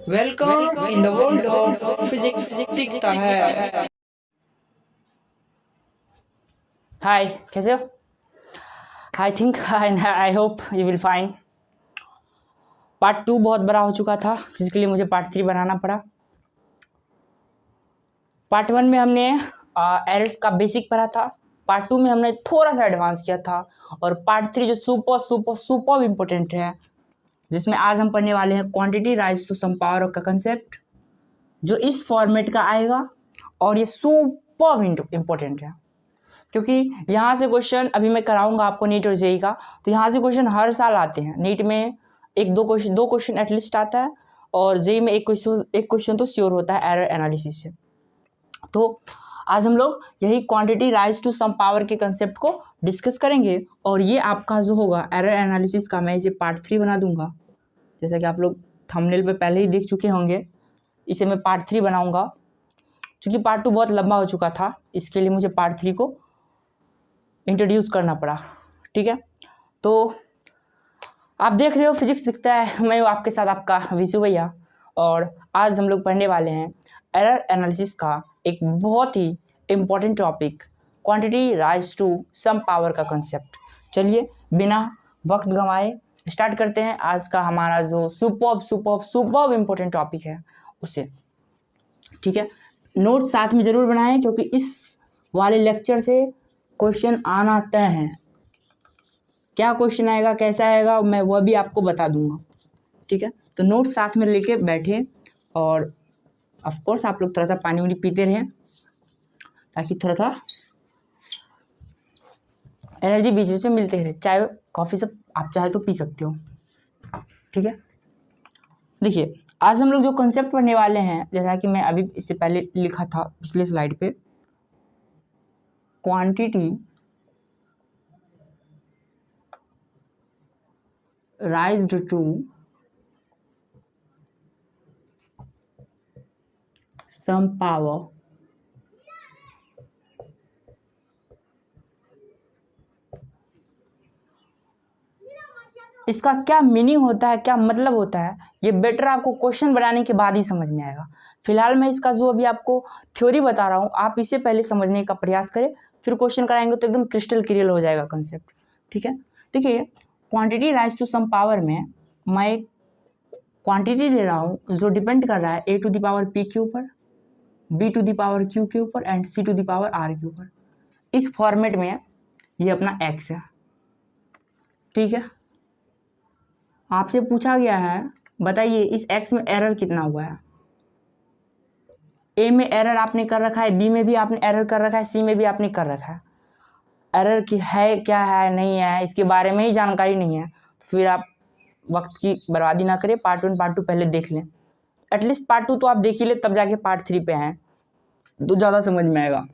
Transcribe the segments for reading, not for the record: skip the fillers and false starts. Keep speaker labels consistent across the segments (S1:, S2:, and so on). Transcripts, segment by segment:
S1: Welcome in the world of physics दिखता है।
S2: हाय, कैसे हो? I think I hope you will fine. Part 2 बहुत बड़ा हो चुका था, जिसके लिए मुझे पार्ट 3 बनाना पड़ा। पार्ट 1 में हमने एरर्स का बेसिक पढ़ा था। पार्ट 2 में हमने थोड़ा सा एडवांस किया था। और पार्ट 3 जो सुपर सुपर सुपर इम्पोर्टेंट है, जिसमें आज हम पढ़ने वाले हैं quantity raise to some power का कंसेप्ट, जो इस फॉर्मेट का आएगा। और ये सुपर इम्पोर्टेंट है, क्योंकि यहाँ से क्वेश्चन अभी मैं कराऊंगा आपको नीट और जेई का। तो यहाँ से क्वेश्चन हर साल आते हैं। नीट में दो क्वेश्चन एटलीस्ट आता है, और जेई में एक क्वेश्चन तो श्योर होता है एरर एनालिसिस से। तो आज हम लोग यही quantity raise to some power के कंसेप्ट को डिस्कस करेंगे। और ये आपका जो होगा एरर एनालिसिस का, मैं इसे पार्ट 3 बना दूंगा। जैसा कि आप लोग थंबनेल पे पहले ही देख चुके होंगे, इसे मैं पार्ट 3 बनाऊंगा। क्योंकि पार्ट 2 बहुत लंबा हो चुका था, इसके लिए मुझे पार्ट 3 को इंट्रोड्यूस करना पड़ा। ठीक है, तो आप देख रहे हो फिजिक्स दिखता है, मैं आपके साथ आपका विशु भैया। और आज हम लोग पढ़ने वाले हैं एरर एनालिसिस का एक बहुत ही important topic, quantity raise to some power का कंसेप्ट। चलिए बिना वक्त गंवाए स्टार्ट करते हैं आज का हमारा जो super super super important topic है उसे। ठीक है, नोट साथ में ज़रूर बनाएं, क्योंकि इस वाले लेक्चर से क्वेश्चन आना तय है। क्या क्वेश्चन आएगा, कैसा आएगा, मैं वह भी आपको बता दूंगा। ठीक है, तो नोट साथ में लेके बैठे, और ऑफ कोर्स आप लोग थोड़ा सा पानी वानी पीते रहें, ताकि थोड़ा सा एनर्जी बीच बीच में मिलते रहे। चाय कॉफ़ी सब आप चाहे तो पी सकते हो। ठीक है, देखिए आज हम लोग जो कंसेप्ट पढ़ने वाले हैं, जैसा कि मैं अभी इससे पहले लिखा था पिछले स्लाइड पे, quantity raised to some power इसका क्या मीनिंग होता है, क्या मतलब होता है, ये बेटर आपको क्वेश्चन बनाने के बाद ही समझ में आएगा। फिलहाल मैं इसका जो अभी आपको थ्योरी बता रहा हूँ, आप इसे पहले समझने का प्रयास करें, फिर क्वेश्चन कराएंगे तो एकदम क्रिस्टल क्लियर हो जाएगा कंसेप्ट। ठीक है, देखिए quantity raise to some power में मैं एक क्वांटिटी ले रहा हूँ जो डिपेंड कर रहा है a to the power p के ऊपर, b to the power q के ऊपर and c to the power r के ऊपर। इस फॉर्मेट में ये अपना x है। ठीक है, आपसे पूछा गया है बताइए इस x में एरर कितना हुआ है। a में एरर आपने कर रखा है, b में भी आपने एरर कर रखा है, c में भी आपने कर रखा है। एरर की है क्या है नहीं है, इसके बारे में ही जानकारी नहीं है, तो फिर आप वक्त की बर्बादी ना करें, पार्ट 1 पार्ट 2 पहले देख लें। एटलीस्ट पार्ट 2 तो आप देख ही ले, तब जाके पार्ट 3 पे आए तो ज़्यादा समझ में आएगा।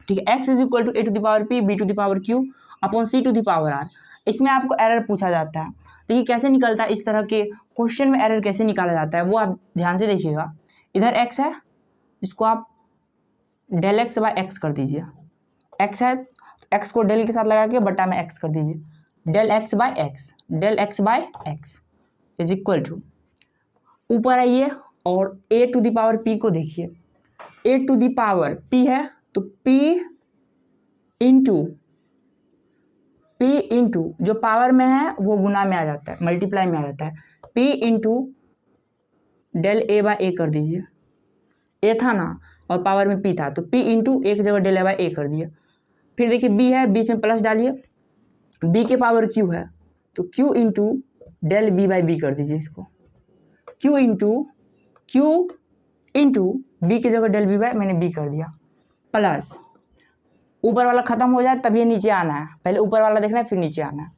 S2: ठीक है, x is equal to a to the power p b to the power q upon c to the power r। इसमें आपको एरर पूछा जाता है, तो ये कैसे निकलता है, इस तरह के क्वेश्चन में एरर कैसे निकाला जाता है वो आप ध्यान से देखिएगा। इधर x है, इसको आप डेल x बाय x कर दीजिए। x है तो x को डेल के साथ लगा के बटा में x कर दीजिए। Del x by x, del x by x is equal to, ऊपर आइए और a to the power p को देखिए। a to the power p है तो p इंटू जो पावर में है वो गुना में आ जाता है, मल्टीप्लाई में आ जाता है। p into del a by a कर दीजिए। a था ना और पावर में p था, तो p इंटू एक जगह डेल a बाय a कर दिया। फिर देखिए b है, बीच में प्लस डालिए, b के पावर q है तो q into del b by b कर दीजिए इसको। q इंटू b की जगह डेल b बाय मैंने b कर दिया, प्लस ऊपर वाला खत्म हो जाए तब ये नीचे आना है, पहले ऊपर वाला देखना है फिर नीचे आना है।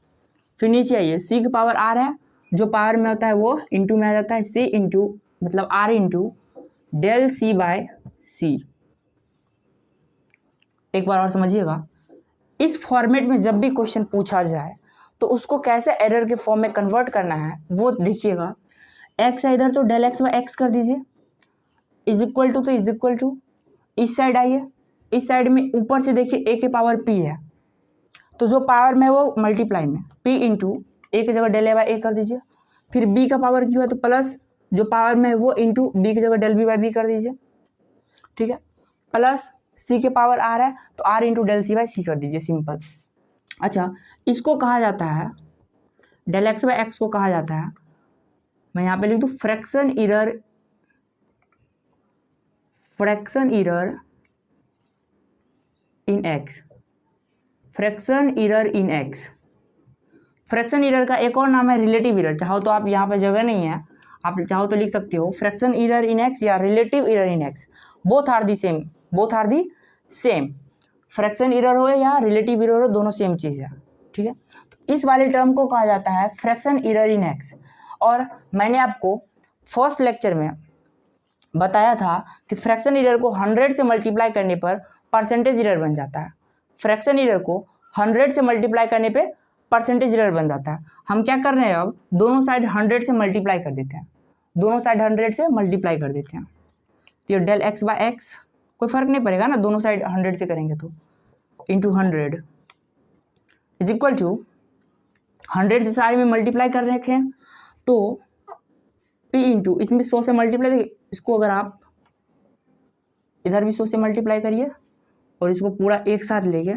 S2: फिर नीचे आइए, c की पावर r है, जो पावर में होता है वो इंटू में आ जाता है, c इंटू मतलब r into del c by c। एक बार और समझिएगा, इस फॉर्मेट में जब भी क्वेश्चन पूछा जाए तो उसको कैसे एरर के फॉर्म में कन्वर्ट करना है वो देखिएगा। x है इधर तो डेल x बाय x कर दीजिए, इज इक्वल टू, तो इज इक्वल टू इस साइड आइए, इस साइड में ऊपर से देखिए a के पावर p है, तो जो पावर में है वो मल्टीप्लाई में p इंटू a की जगह डेल a बाय a कर दीजिए। फिर b का पावर q है तो प्लस जो पावर में है वो इंटू बी की जगह डेल बी बाई बी कर दीजिए, ठीक है, प्लस सी के पावर आर है तो R into del C by C कर दीजिए, सिंपल। अच्छा, इसको कहा जाता है डेल एक्स बाई एक्स को कहा जाता है, मैं यहाँ पे लिख दूँ fraction error in x, fraction error in x. Fraction error का एक और नाम है रिलेटिव इरर, चाहो तो आप यहाँ पे जगह नहीं है, आप चाहो तो लिख सकते हो फ्रैक्शन इरर इन एक्स या relative error in X, both are the same. Fraction error हो या रिलेटिव इरर हो, दोनों सेम चीज़ है, ठीक है। तो इस वाले टर्म को कहा जाता है फ्रैक्शन इरर इन एक्स। और मैंने आपको फर्स्ट लेक्चर में बताया था कि फ्रैक्शन इरर को 100 से मल्टीप्लाई करने पर परसेंटेज इरर बन जाता है। फ्रैक्शन इरर को 100 से मल्टीप्लाई करने पे परसेंटेज इरर बन जाता है। हम क्या कर रहे हैं, अब दोनों साइड 100 से मल्टीप्लाई कर देते हैं, दोनों साइड 100 से मल्टीप्लाई कर देते हैं, तो ये डेल एक्स बाय एक्स कोई फर्क नहीं पड़ेगा ना, दोनों साइड 100 से करेंगे तो, इंटू 100 इज इक्वल टू 100 से सारे में मल्टीप्लाई कर रखे हैं तो p इंटू इसमें 100 से मल्टीप्लाई, इसको अगर आप इधर भी 100 से मल्टीप्लाई करिए और इसको पूरा एक साथ लेके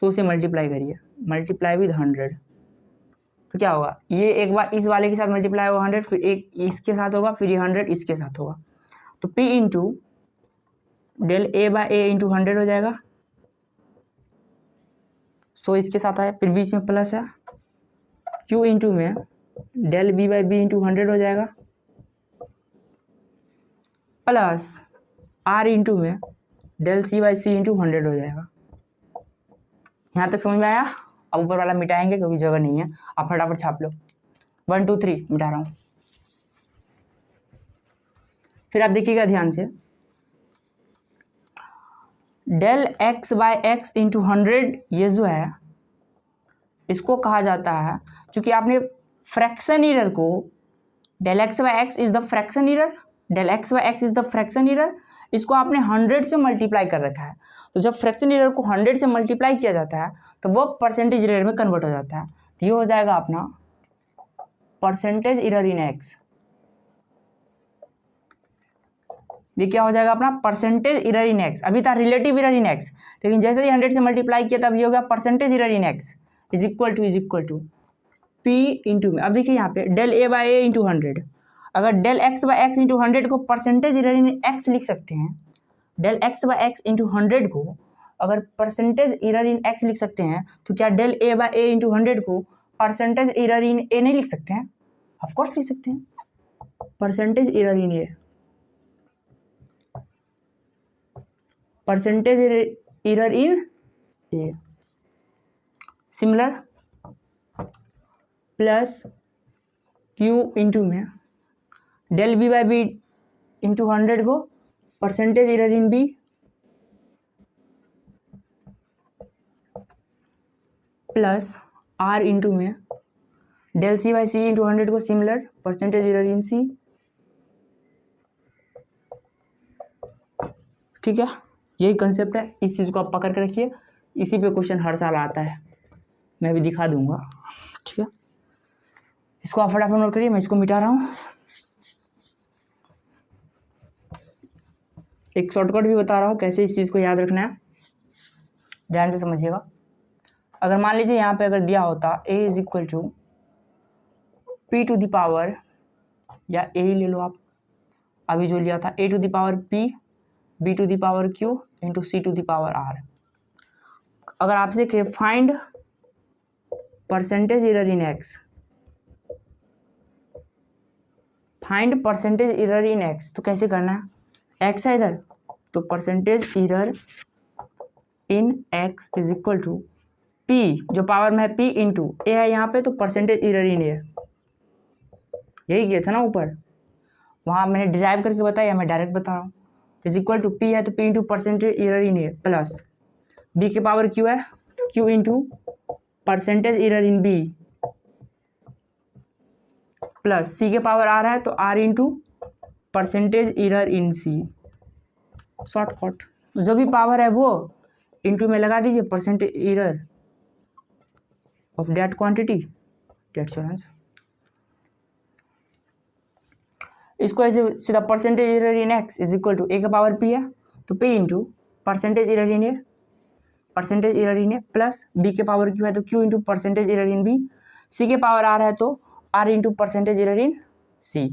S2: 100 से मल्टीप्लाई करिए, मल्टीप्लाई विद 100, तो क्या होगा, ये एक बार इस वाले के साथ मल्टीप्लाई होगा 100, फिर एक इसके साथ होगा, फिर ये 100 इसके साथ होगा, तो p into del A bye A into 100 हो जाएगा, 100 इसके साथ आया, फिर बीच में प्लस है, q इंटू में del b by b into 100 हो जाएगा, प्लस r इंटू में del C by c into 100 हो जाएगा। यहाँ तक समझ में आया? अब ऊपर वाला मिटाएंगे क्योंकि जगह नहीं है, आप फटाफट छाप लो, 1 2 3 मिटा रहा हूँ। फिर आप देखिएगा ध्यान से, del x by x into 100 ये जो है इसको कहा जाता है, क्योंकि आपने फ्रैक्शन इरर को del x by x is the fraction error, del x by x is the fraction error, इसको आपने 100 से मल्टीप्लाई कर रखा है, तो जब फ्रैक्शन इरर को 100 से मल्टीप्लाई किया जाता है तो वो परसेंटेज इरर में कन्वर्ट हो जाता है, तो ये हो जाएगा अपना परसेंटेज इरर इन एक्स। ये क्या हो जाएगा अपना परसेंटेज इरर इन एक्स, अभी था रिलेटिव इरर इन एक्स, लेकिन जैसे ही 100 से मल्टीप्लाई किया तब ये हो गया percentage error in x is equal to p into में, अब देखिए यहाँ पे del a by a into 100, अगर del x by x into 100 को परसेंटेज इरर इन एक्स लिख सकते हैं, del x by x into 100 को अगर परसेंटेज इरर इन एक्स लिख सकते हैं, तो क्या del a by a into 100 को परसेंटेज इरर इन ए नहीं लिख सकते हैं? ऑफकोर्स लिख सकते हैं, percentage error in a, percentage error in a, similar plus q into में del b by b into 100 को percentage error in B plus r into में del C by c into 100 को similar percentage error in c, ठीक है। यही concept है, इस चीज़ को आप पकड़ के रखिए, इसी पे क्वेश्चन हर साल आता है, मैं भी दिखा दूंगा, ठीक है। इसको आप फटाफट नोट करिए, मैं इसको मिटा रहा हूँ। एक शॉर्टकट भी बता रहा हूँ कैसे इस चीज़ को याद रखना है, ध्यान से समझिएगा। अगर मान लीजिए यहाँ पे अगर दिया होता a is equal to p to the power, या a ही ले लो आप, अभी जो लिया था a to the power p b to the power q into c to the power r। अगर आपसे कहे find percentage error in x, find percentage error in x, तो कैसे करना है, x है इधर, तो percentage error in x is equal to p, जो पावर में है p इंटू a है यहाँ पे, तो परसेंटेज इरर इन a, यही किया था ना ऊपर, वहाँ मैंने डिराइव करके बताया, मैं डायरेक्ट बता रहा हूँ, इज इक्वल टू p है तो p into percentage error in a plus b के पावर q है तो q into percentage error in b plus c के पावर r है तो r into percentage error in c। Shortcut, जो भी पावर है वो इंटू में लगा दीजिए percentage error of that quantity, that's your answer. इसको ऐसे सीधा percentage error in x is equal to A का पावर पी है तो P into percentage error in A plus B के पावर क्यू है तो Q into percentage error in B, C के पावर आर है तो R into percentage error in C.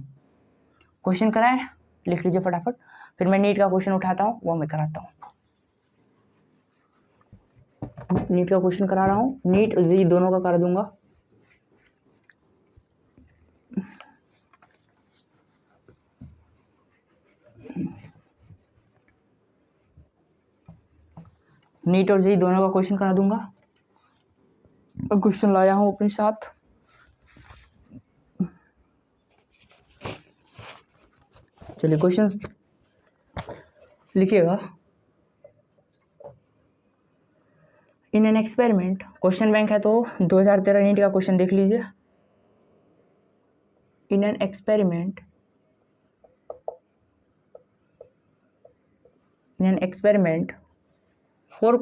S2: Question कराएं, लिख लीजिए फटाफट, फिर मैं नीट का क्वेश्चन उठाता हूँ वो मैं कराता हूँ। नीट का क्वेश्चन करा रहा हूँ, नीट जी दोनों का कर दूंगा। नीट और जी दोनों का क्वेश्चन करा दूंगा। क्वेश्चन लाया हूँ अपने साथ। चलिए क्वेश्चन लिखिएगा। In an experiment, question bank है तो 2013 नीट का क्वेश्चन देख लीजिए। In an experiment four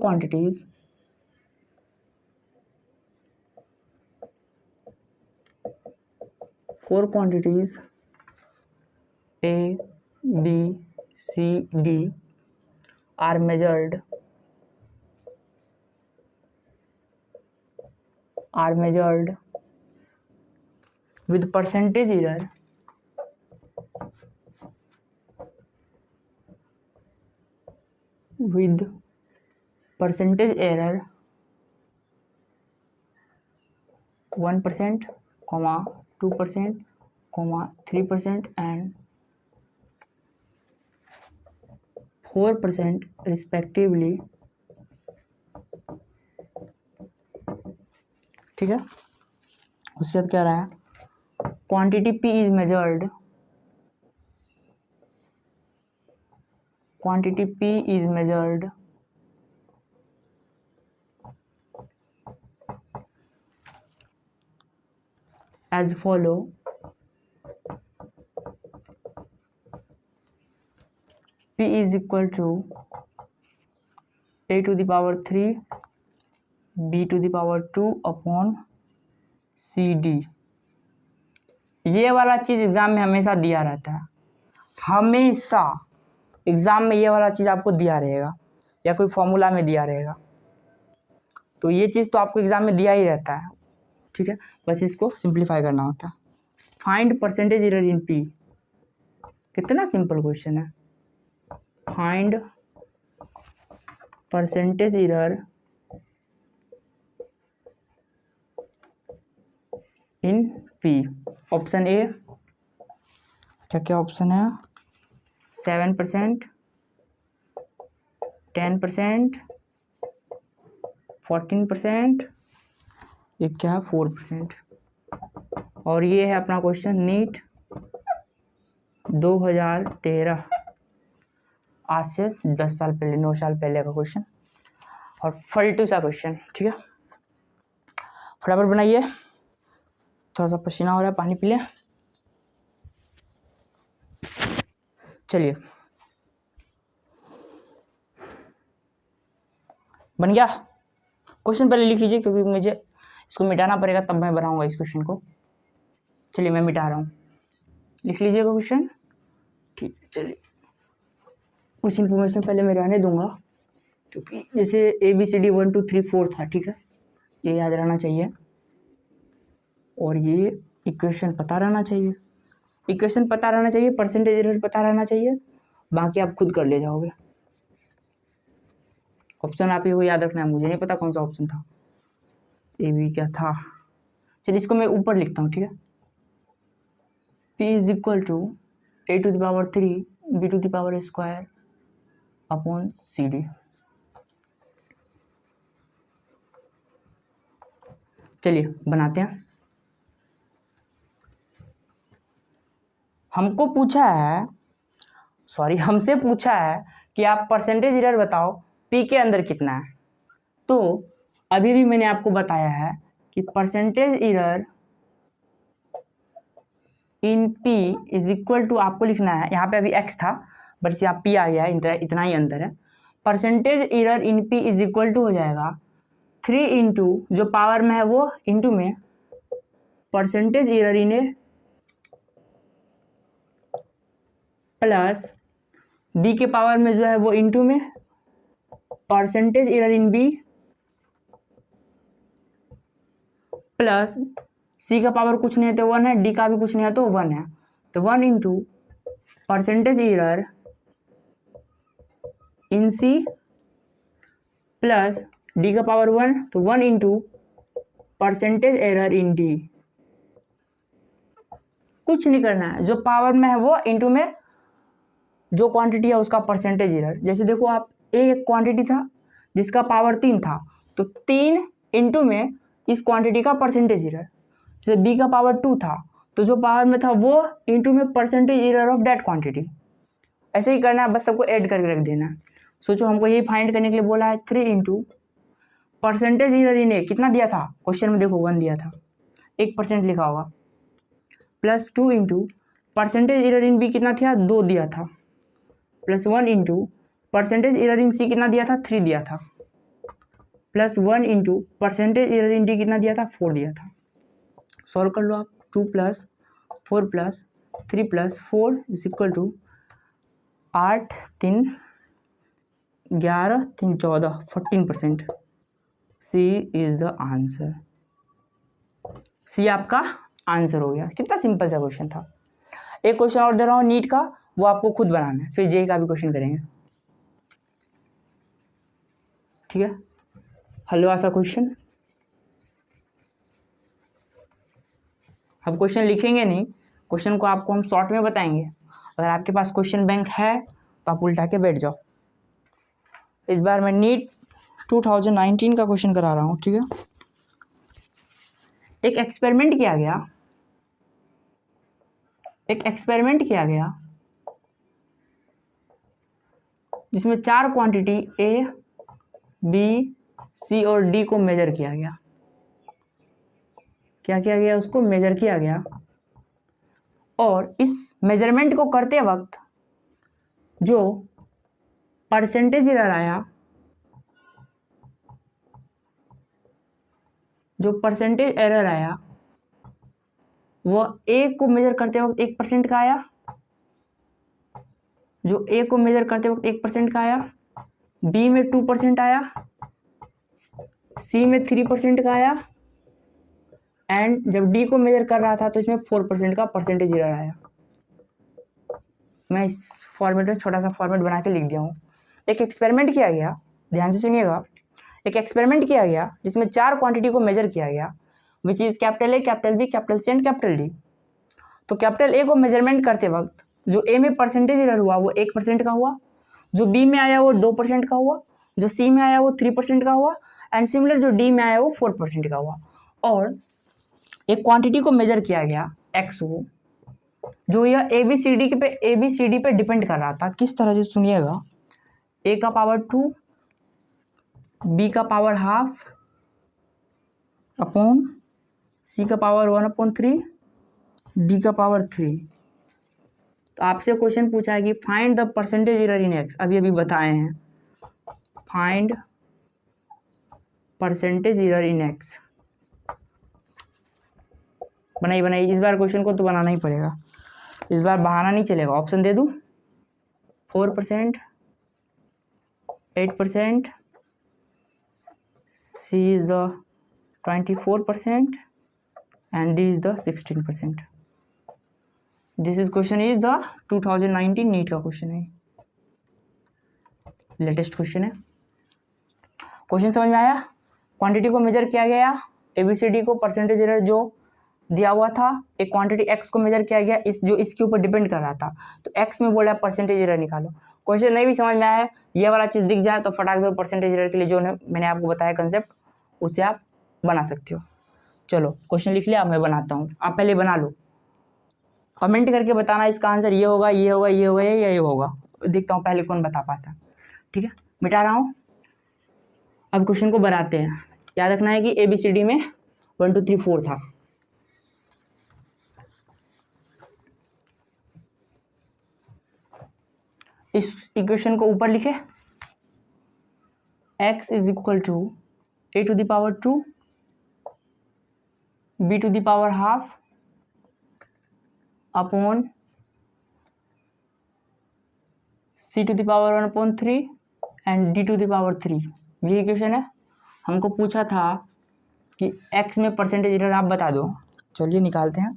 S2: quantities A, B, C, D are measured with percentage error with percentage error 1%, 2%, 3% and 4% respectively। ठीक है, उसके बाद क्या रहा है, quantity P is measured, as follow। P is equal to A to the power 3 B to the power 2 upon CD। ये वाला चीज एग्जाम में हमेशा दिया रहता है, हमेशा एग्जाम में ये वाला चीज आपको दिया रहेगा या कोई फॉर्मूला में दिया रहेगा, तो ये चीज तो आपको एग्जाम में दिया ही रहता है। ठीक है, बस इसको सिंप्लीफाई करना होता है। Find percentage error in P, कितना सिंपल क्वेश्चन है। Find percentage error in P। Option A, क्या ऑप्शन है, 7%, 10%, 14%, ये क्या है 4%। और ये है अपना क्वेश्चन नीट 2013, आज से 10 साल पहले 9 साल पहले का क्वेश्चन और फलटू सा क्वेश्चन। ठीक है, फटाफट बनाइए, थोड़ा सा पसीना हो रहा है, पानी पी लें। चलिए बन गया क्वेश्चन, पहले लिख लीजिए क्योंकि मुझे इसको मिटाना पड़ेगा तब मैं बनाऊंगा इस क्वेश्चन को। चलिए मैं मिटा रहा हूँ, लिख लीजिएगा क्वेश्चन। ठीक है, चलिए कुछ इन्फॉर्मेशन पहले मैं रहने दूंगा क्योंकि जैसे ABCD 1 2 3 4 था। ठीक है, ये याद रहना चाहिए और ये इक्वेशन पता रहना चाहिए, परसेंटेज एरर पता रहना चाहिए, बाकी आप खुद कर ले जाओगे। ऑप्शन आप ही को याद रखना है, मुझे नहीं पता कौन सा ऑप्शन था, ए बी क्या था। चलिए इसको मैं ऊपर लिखता हूँ। ठीक है, P is equal to A to the power 3 B to the power square upon CD। चलिए बनाते हैं। हमसे पूछा है कि आप परसेंटेज एरर बताओ P के अंदर कितना है। तो अभी भी मैंने आपको बताया है कि percentage error in P is equal to, आपको लिखना है, यहाँ पे अभी X था बट यहाँ P आ गया है, इतना ही अंतर है। Percentage error in P is equal to हो जाएगा 3 इंटू जो पावर में है वो इंटू में percentage error in plus B के पावर में जो है वो इंटू में percentage error in B plus C का पावर कुछ नहीं है तो 1 है, डी का भी कुछ नहीं है तो 1 है, तो 1 into percentage error in C plus d का पावर 1 तो 1 into percentage error in d. कुछ नहीं करना है, जो पावर में है वो इंटू में जो क्वांटिटी है उसका परसेंटेज एरर। जैसे देखो आप, एक क्वांटिटी था जिसका पावर 3 था तो 3 इंटू में इस क्वांटिटी का परसेंटेज एरर। जैसे बी का पावर 2 था तो जो पावर में था वो इंटू में percentage error of that quantity. ऐसे ही करना है, बस सबको ऐड करके रख देना है। सोचो हमको यही फाइंड करने के लिए बोला है 3 इंटू परसेंटेज एरर इन ए, कितना दिया था क्वेश्चन में, देखो 1 दिया था, 1% लिखा होगा, plus 2 into percentage error in B कितना था, 2 दिया था, plus 1 into percentage error in C कितना दिया था, 3 दिया था, plus 1 into percentage error in D कितना दिया था, 4 दिया था। सॉल्व कर लो आप, 2 plus 4 plus 3 plus 4 is equal to 8 3 11 3 14 14%। C is the answer. C आपका आंसर हो गया। कितना सिंपल सा क्वेश्चन था। एक क्वेश्चन और दे रहा हूँ नीट का, वो आपको खुद बनाना है, फिर जेई का भी क्वेश्चन करेंगे, ठीक है। हलवा सा क्वेश्चन, हम क्वेश्चन लिखेंगे नहीं, क्वेश्चन को आपको हम शॉर्ट में बताएंगे। अगर आपके पास क्वेश्चन बैंक है तो आप उल्टा के बैठ जाओ। इस बार मैं नीट 2019 का क्वेश्चन करा रहा हूँ, ठीक है। एक एक्सपेरिमेंट किया गया जिसमें 4 क्वांटिटी ए बी सी और डी को मेजर किया गया। क्या किया गया, उसको मेजर किया गया, और इस मेजरमेंट को करते वक्त जो परसेंटेज एरर आया, वो ए को मेजर करते वक्त 1% का आया, जो ए को मेजर करते वक्त 1% का आया, बी में 2% आया, सी में 3% का आया, एंड जब डी को मेजर कर रहा था तो इसमें 4% का परसेंटेज एरर आया। मैं इस फॉर्मेट में छोटा सा फॉर्मेट बना के लिख दिया हूँ। एक एक्सपेरिमेंट किया गया, ध्यान से सुनिएगा, एक एक्सपेरिमेंट किया गया जिसमें 4 क्वांटिटी को मेजर किया गया, which is capital A, capital B, capital C and capital D. तो कैपिटल ए को मेजरमेंट करते वक्त जो ए में परसेंटेज एरर हुआ वो 1% का हुआ, जो बी में आया वो 2% का हुआ, जो सी में आया वो 3% का हुआ, एंड सिमिलर जो डी में आया वो 4% का हुआ। और एक क्वांटिटी को मेजर किया गया एक्स को, जो यह ए बी सी डी पे डिपेंड कर रहा था। किस तरह से सुनिएगा, ए का पावर 2, बी का पावर हाफ अपॉन सी का पावर 1/3, डी का पावर 3। तो आपसे क्वेश्चन पूछा है कि find the percentage error in x. अभी बताए हैं, find percentage error in x. बनाइए, इस बार क्वेश्चन को तो बनाना ही पड़ेगा, इस बार बहाना नहीं चलेगा। ऑप्शन दे दूं, 4%, 8%, C is the 24% and D is the 16%. This is question is the 2019 NEET का क्वेश्चन है, लेटेस्ट क्वेश्चन है। क्वेश्चन समझ में आया? क्वांटिटी को मेजर किया गया, एबीसीडी को परसेंटेज एरर जो दिया हुआ था, एक क्वांटिटी एक्स को मेजर किया गया, जो इसके ऊपर डिपेंड कर रहा था, तो एक्स में बोला परसेंटेज एरर निकालो। क्वेश्चन नहीं भी समझ में आया, ये वाला चीज़ दिख जाए तो फटाक से परसेंटेज एरर के लिए जो मैंने आपको बताया कंसेप्ट, उसे आप बना सकते हो। चलो क्वेश्चन लिख लिया, मैं बनाता हूँ, आप पहले बना लो, कमेंट करके बताना इसका आंसर ये होगा, ये होगा, ये होगा, या ये होगा। देखता हूँ पहले कौन बता पाता। ठीक है, मिटा रहा हूँ। अब क्वेश्चन को बनाते हैं। याद रखना है कि ABCD में 1 2 3 4 था। इस इक्वेशन को ऊपर लिखे, x is equal to a to the power 2 b to the power half upon c⁻1/3 and d⁻3। ये इक्वेशन है। हमको पूछा था कि x में परसेंटेज एरर आप बता दो। चलिए निकालते हैं।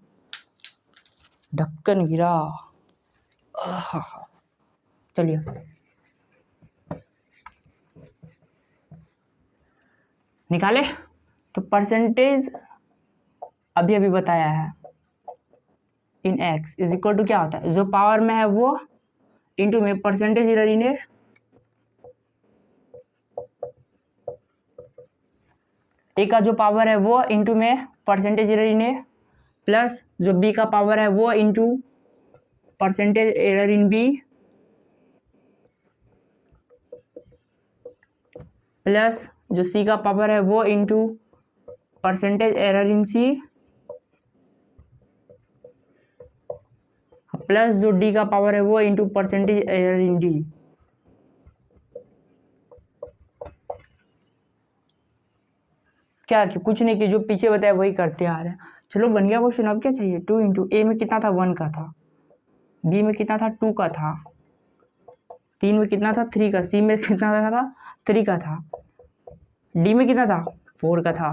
S2: ढक्कन गिरा। चलिए निकाले। तो परसेंटेज अभी अभी बताया है इन x इज इक्वल टू क्या होता है, जो पावर में है वो इंटू में परसेंटेज एरर इन ए का जो पावर है वो इंटू में percentage error in A, plus जो बी का पावर है वो into percentage error in B, plus जो सी का पावर है वो into percentage error in C, plus जो डी का पावर है वो into percentage error in D. क्या कि कुछ नहीं कि जो पीछे बताया वही करते आ रहे हैं। चलो बन गया क्वेश्चन। अब क्या चाहिए, 2 इंटू ए में कितना था 1 का था, बी में कितना था 2 का था, 3 में कितना था 3 का, सी में कितना था 3 का था, डी में कितना था 4 का था।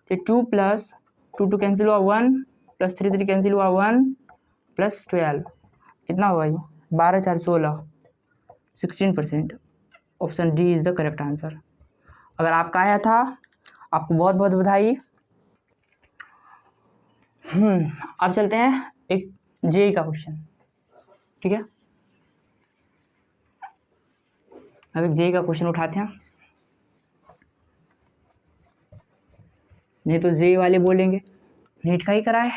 S2: तो 2 प्लस 2 कैंसिल हुआ 1, प्लस 3 कैंसिल हुआ 1, प्लस 12 कितना होगा ये 12 4 16, 16%। Option D is the correct answer. अगर आपका आया था आपको बहुत बहुत बधाई। अब चलते हैं एक जेई का क्वेश्चन। ठीक है, अब एक जेई का क्वेश्चन उठाते हैं, नहीं तो जेई वाले बोलेंगे नीट का ही कराए।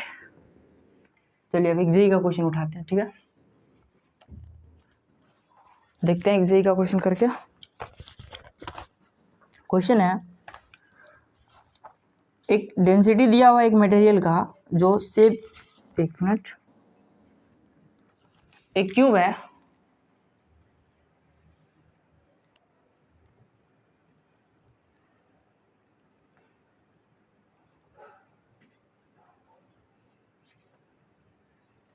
S2: चलिए अब एक जेई का क्वेश्चन उठाते हैं। ठीक है, देखते हैं एक जेई का क्वेश्चन करके। क्वेश्चन है, एक डेंसिटी दिया हुआ एक मटेरियल का जो शेप, एक मिनट, एक क्यूब है,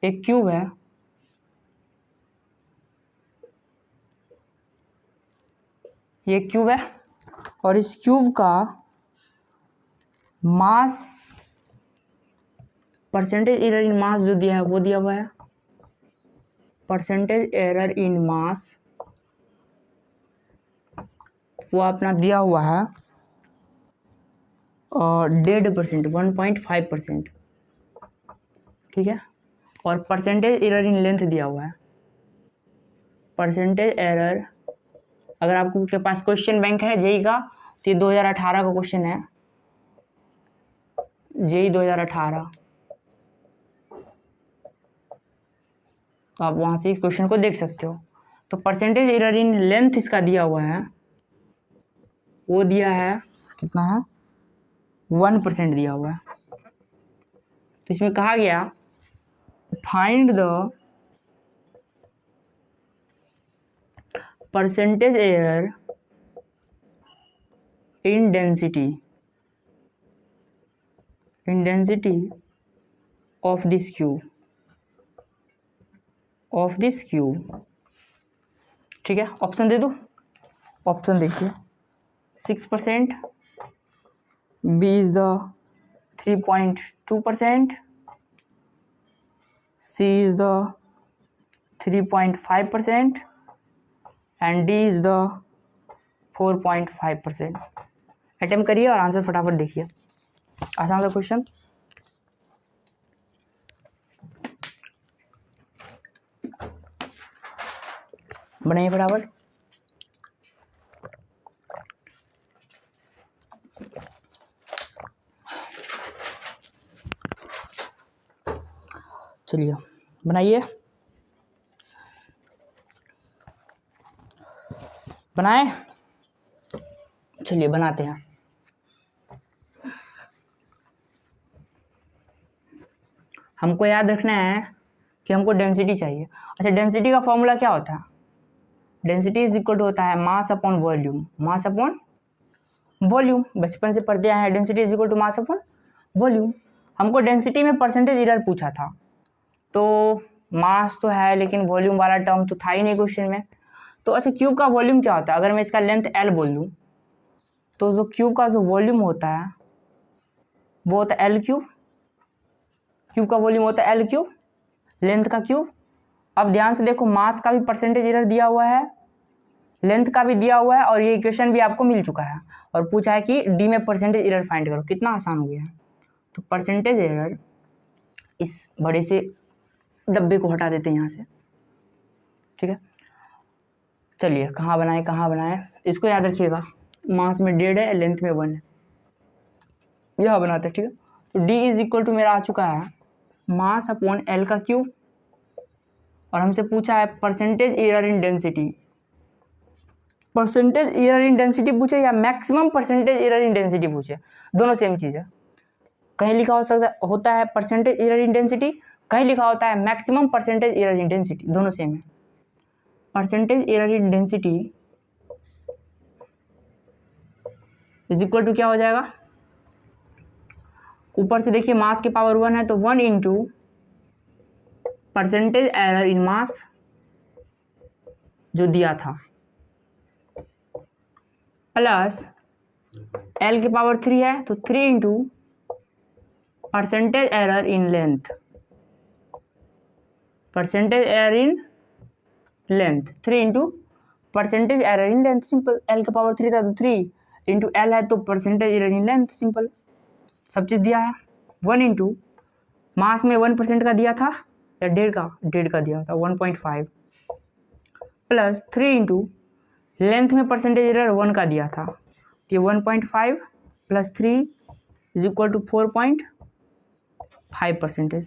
S2: एक क्यूब है, ये क्यूब है और इस क्यूब का मास, परसेंटेज एरर इन मास जो दिया है वो दिया हुआ है, परसेंटेज एरर इन मास वो अपना दिया हुआ है और 1.5%, 1.5%। ठीक है, और परसेंटेज एरर इन लेंथ दिया हुआ है। परसेंटेज एरर, अगर आपके पास क्वेश्चन बैंक है जेई का तो ये 2018 का क्वेश्चन है, जेई 2018, तो आप वहां से इस क्वेश्चन को देख सकते हो। तो परसेंटेज एरर इन लेंथ इसका दिया हुआ है, वो दिया है कितना है 1% दिया हुआ है। तो इसमें कहा गया find the percentage error in density of this cube, ठीक है। ऑप्शन दे दो, ऑप्शन देखिए, 6%, B is the 3.2%, C is the 3.5% and D is the 4.5%। Attempt करिए और आंसर फटाफट देखिए, आसान सा क्वेश्चन। बनाइए फटाफट। चलिए बनाइए, बनाए, चलिए बनाते हैं। हमको याद रखना है कि हमको डेंसिटी चाहिए। अच्छा, डेंसिटी का फॉर्मूला क्या होता है? डेंसिटी इज इक्वल टू होता है mass upon volume, mass upon volume. बचपन से पढ़ते आए हैं, density is equal to mass upon volume. हमको डेंसिटी में परसेंटेज एरर पूछा था, तो मास तो है लेकिन वॉल्यूम वाला टर्म तो था ही नहीं क्वेश्चन में। तो अच्छा क्यूब का वॉल्यूम क्या होता है? अगर मैं इसका लेंथ L बोल दूँ तो जो क्यूब का जो वॉल्यूम होता है वो होता है L क्यूब। क्यूब का वॉल्यूम होता है L क्यूब, लेंथ का क्यूब। अब ध्यान से देखो, मास का भी परसेंटेज एरर दिया हुआ है, लेंथ का भी दिया हुआ है, और ये इक्वेशन भी आपको मिल चुका है और पूछा है कि डी में परसेंटेज एरर फाइंड करो। कितना आसान हो गया है। तो परसेंटेज एरर, इस बड़े से डब्बे को हटा देते हैं यहाँ से, ठीक है। चलिए कहाँ बनाए, इसको याद रखिएगा, मास में 1.5 है, लेंथ में 1 है, यह बनाते हैं, ठीक है। तो D इज इक्वल टू मेरा आ चुका है मास अपॉन L का क्यूब, और हमसे पूछा है percentage error in density. Percentage error in density पूछे या maximum percentage error in density पूछे, दोनों सेम चीज़ है। कहीं लिखा होता है परसेंटेज एरर इन डेंसिटी, कहीं लिखा होता है maximum percentage error in density, दोनों सेम है। Percentage error in density is equal to क्या हो जाएगा, ऊपर से देखिए मास के पावर 1 है तो 1 इंटू परसेंटेज एरर इन मास जो दिया था, प्लस L के पावर 3 है तो 3 into percentage error in length, percentage error in length 3 into percentage error in length, simple. L का पावर 3 था तो 3 इंटू L है तो percentage error in length, simple. सब चीज़ दिया है। 1 इंटू मास में 1% का दिया था या 1.5 का दिया था 1.5, प्लस 3 इंटू लेंथ में परसेंटेज एरर 1 का दिया था, तो 1.5 plus 3 is equal to 4.5%।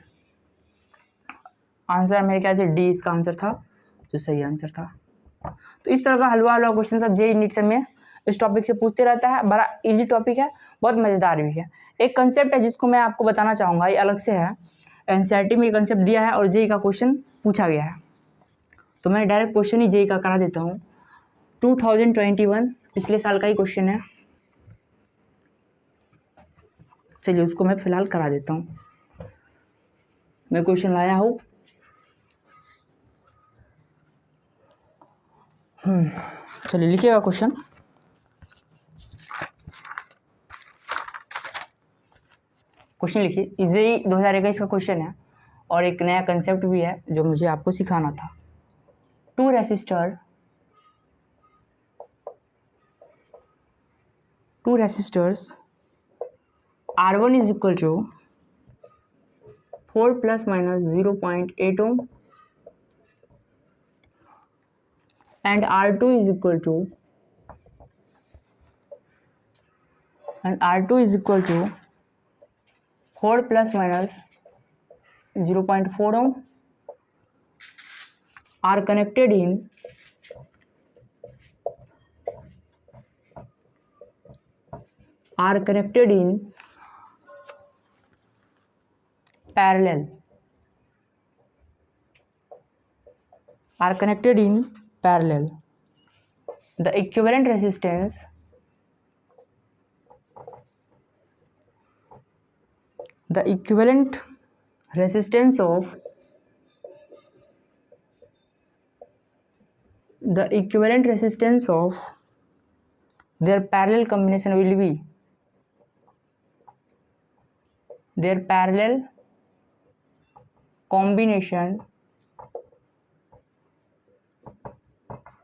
S2: Answer मेरे ख्याल से डी इसका आंसर था, जो सही आंसर था। तो इस तरह का हलवा क्वेश्चन सब जेईई नीट में इस टॉपिक से पूछते रहता है। बड़ा इजी टॉपिक है, बहुत मज़ेदार भी है। एक कंसेप्ट है जिसको मैं आपको बताना चाहूँगा, ये अलग से है, एनसीईआरटी में ये कंसेप्ट दिया है और जेईई का क्वेश्चन पूछा गया है। तो मैं डायरेक्ट क्वेश्चन ही जेईई का करा देता हूँ। 2021 पिछले साल का ही क्वेश्चन है, चलिए उसको मैं फिलहाल करा देता हूँ। मैं क्वेश्चन लाया हूँ, चलिए लिखिएगा क्वेश्चन। क्वेश्चन लिखिए, जेईई 2021 का क्वेश्चन है और एक नया कंसेप्ट भी है जो मुझे आपको सिखाना था। Two resistors R1 is equal to 4 plus minus 0.8 ohm and R2 is equal to 4 plus minus 0.4 ohm are connected in parallel. The equivalent resistance of their parallel combination will be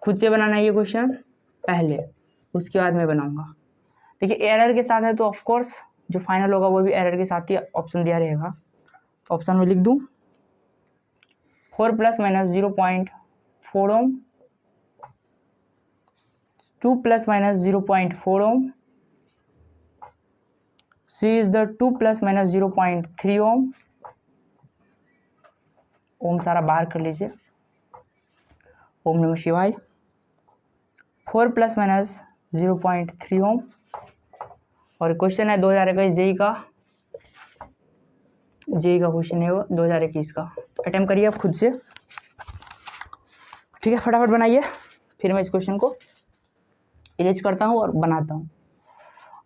S2: खुद से बनाना है ये क्वेश्चन पहले, उसके बाद मैं बनाऊंगा। देखिए एरर के साथ है तो ऑफ कोर्स जो फाइनल होगा वो भी एरर के साथ ही ऑप्शन दिया रहेगा। तो ऑप्शन में लिख दूं 4 plus minus 0.4 ohm, 2 plus minus 0.4 ohm, C is the 2 plus minus 0.3 ohm। ओम सारा बाहर कर लीजिए, ओम नमः शिवाय। 4 plus minus 0.3 ohm और क्वेश्चन है 2021 जेईई का क्वेश्चन है वो 2021 का। अटेम्प्ट करिए आप खुद से, ठीक है, फटाफट बनाइए, फिर मैं इस क्वेश्चन को इरेज करता हूँ और बनाता हूँ।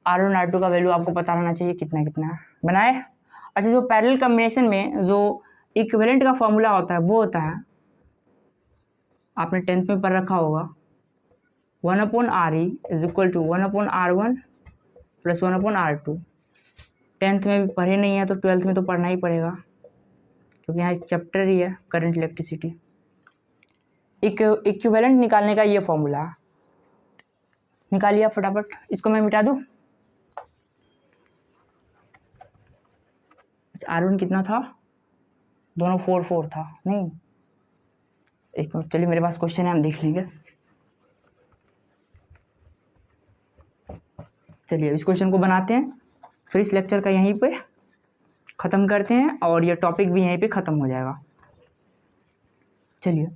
S2: R1 R2 का वैल्यू आपको पता रहना चाहिए कितना है। बनाए। अच्छा, जो पैरेलल कॉम्बिनेशन में जो इक्विवेलेंट का फॉर्मूला होता है वो होता है, आपने 10th में पढ़ रखा होगा, 1/RE is equal to 1/R1 plus 1/R2। 10th में भी पढ़े नहीं है तो 12th में तो पढ़ना ही पड़ेगा, क्योंकि यहाँ एक चैप्टर ही है करंट इलेक्ट्रिसिटी। इक्विवेलेंट निकालने का ये फॉर्मूला निकालिए फटाफट, इसको मैं मिटा दूँ। R1 कितना था, दोनों 4 था, नहीं एक मिनट, चलिए मेरे पास क्वेश्चन है, हम देख लेंगे। चलिए इस क्वेश्चन को बनाते हैं, फिर इस लेक्चर का यहीं पे ख़त्म करते हैं और ये टॉपिक भी यहीं पे ख़त्म हो जाएगा। चलिए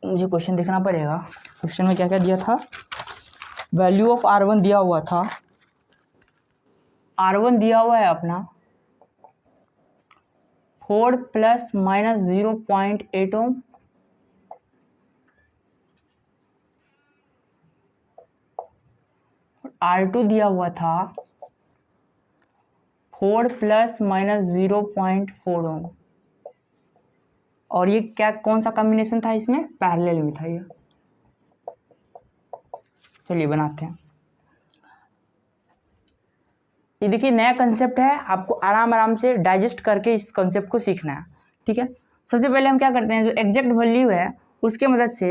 S2: मुझे क्वेश्चन देखना पड़ेगा, क्वेश्चन में क्या क्या दिया था। वैल्यू ऑफ R1 दिया हुआ था, R1 दिया हुआ है अपना 4 ± 0.8 ओम, R2 दिया हुआ था 4 ± 0.4 ओम, और ये क्या कौन सा कॉम्बिनेशन था, इसमें पैरेलल में था ये। चलिए बनाते हैं। ये देखिए नया कंसेप्ट है, आपको आराम आराम से डाइजेस्ट करके इस कंसेप्ट को सीखना है, ठीक है। सबसे पहले हम क्या करते हैं, जो एग्जैक्ट वैल्यू है उसके मदद से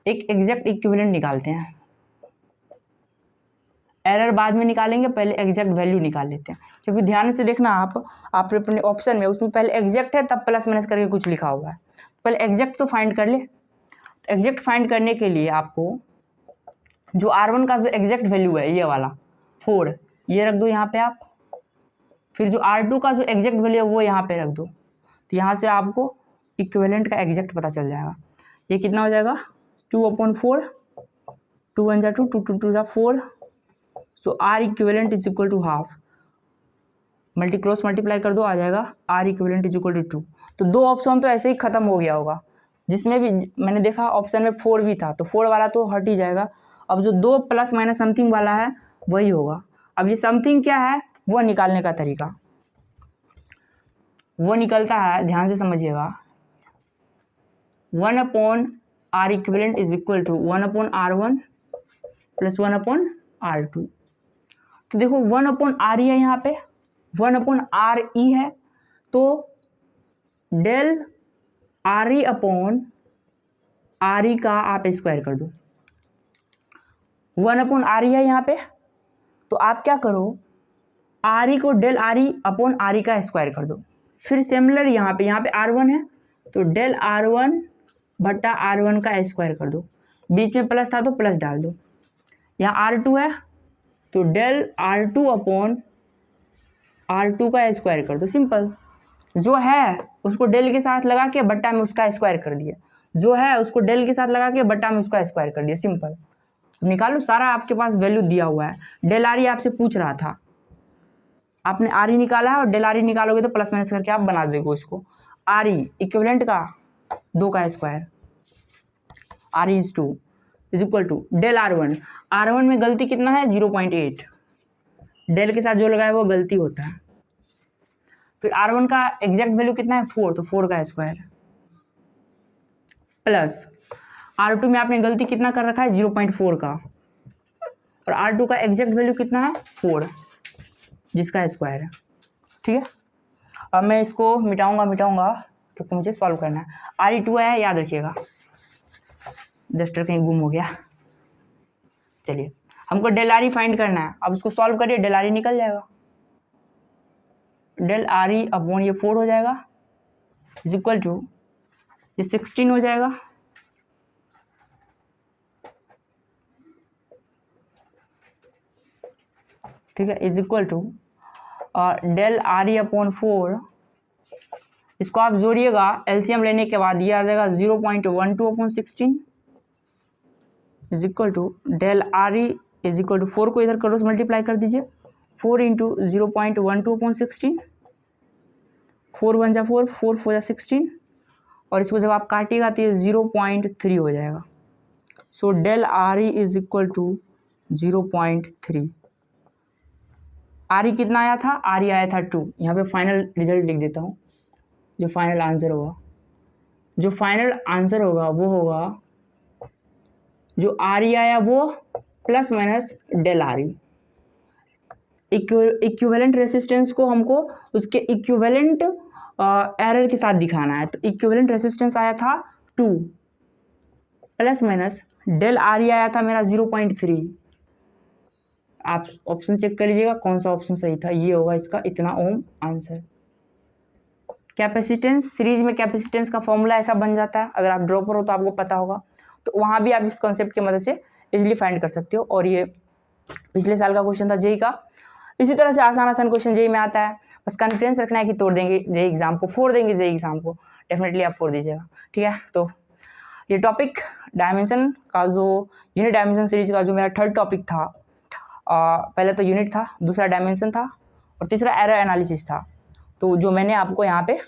S2: एक एग्जैक्ट इक्विवेलेंट निकालते हैं। एरर बाद में निकालेंगे, पहले एग्जैक्ट वैल्यू निकाल लेते हैं, क्योंकि ध्यान से देखना आप अपने ऑप्शन में उसमें पहले एग्जैक्ट है तब प्लस माइनस करके कुछ लिखा हुआ है, पहले एग्जैक्ट तो फाइंड कर ले। एग्जैक्ट फाइंड करने के लिए आपको जो R1 का जो एग्जैक्ट वैल्यू है ये वाला 4, ये रख दो यहाँ पे आप, फिर जो R2 का जो एग्जैक्ट वैल्यू है वो यहाँ पे रख दो, तो यहाँ से आपको इक्विवेलेंट का एग्जैक्ट पता चल जाएगा। ये कितना हो जाएगा 2/4, 2 1 2, 2 2 2 4, so R equivalent is equal to half, cross multiply कर दो, आ जाएगा R equivalent is equal to 2। तो दो ऑप्शन तो ऐसे ही खत्म हो गया होगा, जिसमें भी मैंने देखा ऑप्शन में 4 भी था, तो 4 वाला तो हट ही जाएगा। अब जो 2 ± समथिंग वाला है वही होगा। अब ये समथिंग क्या है वो निकालने का तरीका, वो निकलता है, ध्यान से समझिएगा, 1/R equivalent is equal to 1/R1 plus 1/R2। तो देखो 1/RE है, यहाँ पे 1/RE है, तो डेल RE का आप स्क्वायर कर दो। 1/RE है यहाँ पे, तो आप क्या करो, RE को डेल RE का स्क्वायर कर दो। फिर सिमिलर यहाँ पे R1 है, तो डेल R1 बटा R1 का स्क्वायर कर दो, बीच में प्लस था तो प्लस डाल दो। यहाँ R2 है, तो डेल R2 का स्क्वायर कर दो, सिंपल। जो है उसको डेल के साथ लगा के बट्टा में उसका स्क्वायर कर दिया, जो है उसको डेल के साथ लगा के बट्टा में उसका स्क्वायर कर दिया, सिंपल। तो निकालो, सारा आपके पास वैल्यू दिया हुआ है। डेल RE आपसे पूछ रहा था, आपने RE निकाला है, और डेल RE निकालोगे तो प्लस माइनस करके आप बना दोगे उसको। RE इक्विवेलेंट का 2 का square, RE is 2 is equal to del R1 में गलती कितना है 0.8, डेल के साथ जो लगा है वो गलती होता है। फिर R1 का एग्जैक्ट वैल्यू कितना है 4, तो 4 का स्क्वायर प्लस R2 में आपने गलती कितना कर रखा है 0.4 का, और R2 का एग्जैक्ट वैल्यू कितना है 4, जिसका स्क्वायर है, ठीक है। अब मैं इसको मिटाऊंगा क्योंकि मुझे सॉल्व करना है। RE2 है, याद रखिएगा, जस्टर कहीं गुम हो गया। चलिए हमको डेल RE फाइंड करना है, अब इसको सॉल्व करिए, डेल RE निकल जाएगा, डेल RE अपॉन ये 4 हो जाएगा इज इक्वल टू ये 16 हो जाएगा, ठीक है, is equal to del RE upon 4, इसको आप जोड़िएगा, एलसीएम लेने के बाद ये आ जाएगा 0.12/16 is equal to del RE is equal to 4 को इधर क्रॉस मल्टीप्लाई कर दीजिए, 4 इंटू 0.12/16, 4 1 जा 4, 4 4 जा 16, और इसको जब आप काटिएगा तो ये 0.3 हो जाएगा। So del RE is equal to 0.3। RE कितना आया था, RE आया था 2, यहाँ पे फाइनल रिजल्ट लिख देता हूँ, जो फाइनल आंसर होगा वो होगा जो आर ई आया वो plus minus del R E. Equivalent resistance को हमको उसके इक्विवेलेंट एरर के साथ दिखाना है, तो इक्विवेलेंट रेसिस्टेंस आया था 2 plus minus del R E आया था मेरा 0.3। आप ऑप्शन चेक कर लीजिएगा कौन सा ऑप्शन सही था, ये होगा इसका इतना ओम आंसर। कैपेसिटेंस, सीरीज में कैपेसिटेंस का फॉर्मूला ऐसा बन जाता है, अगर आप ड्रॉपर हो तो आपको पता होगा, तो वहाँ भी आप इस कॉन्सेप्ट की मदद से इजीली फाइंड कर सकते हो। और ये पिछले साल का क्वेश्चन था जेई का, इसी तरह से आसान क्वेश्चन जेई में आता है। बस कॉन्फिडेंस रखना है कि तोड़ देंगे जेई एग्जाम को, फोड़ देंगे जेई एग्जाम को, डेफिनेटली आप फोड़ दीजिएगा, ठीक है। तो ये टॉपिक डायमेंशन का, जो यूनिट डायमेंशन सीरीज का जो मेरा थर्ड टॉपिक था, पहले तो यूनिट था, दूसरा डायमेंशन था और तीसरा एरर एनालिसिस था, तो जो मैंने आपको यहाँ पे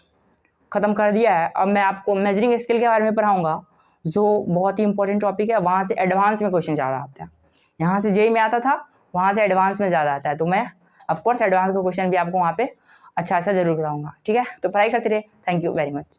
S2: ख़त्म कर दिया है। अब मैं आपको मेजरिंग स्केल के बारे में पढ़ाऊँगा, जो बहुत ही इंपॉर्टेंट टॉपिक है, वहाँ से एडवांस में क्वेश्चन ज़्यादा आते हैं। यहाँ से जेई में आता था, वहाँ से एडवांस में ज़्यादा आता है, तो मैं ऑफकोर्स एडवांस का क्वेश्चन भी आपको वहाँ पे अच्छा जरूर कराऊंगा, ठीक है। तो पढ़ाई करते रहे, थैंक यू वेरी मच।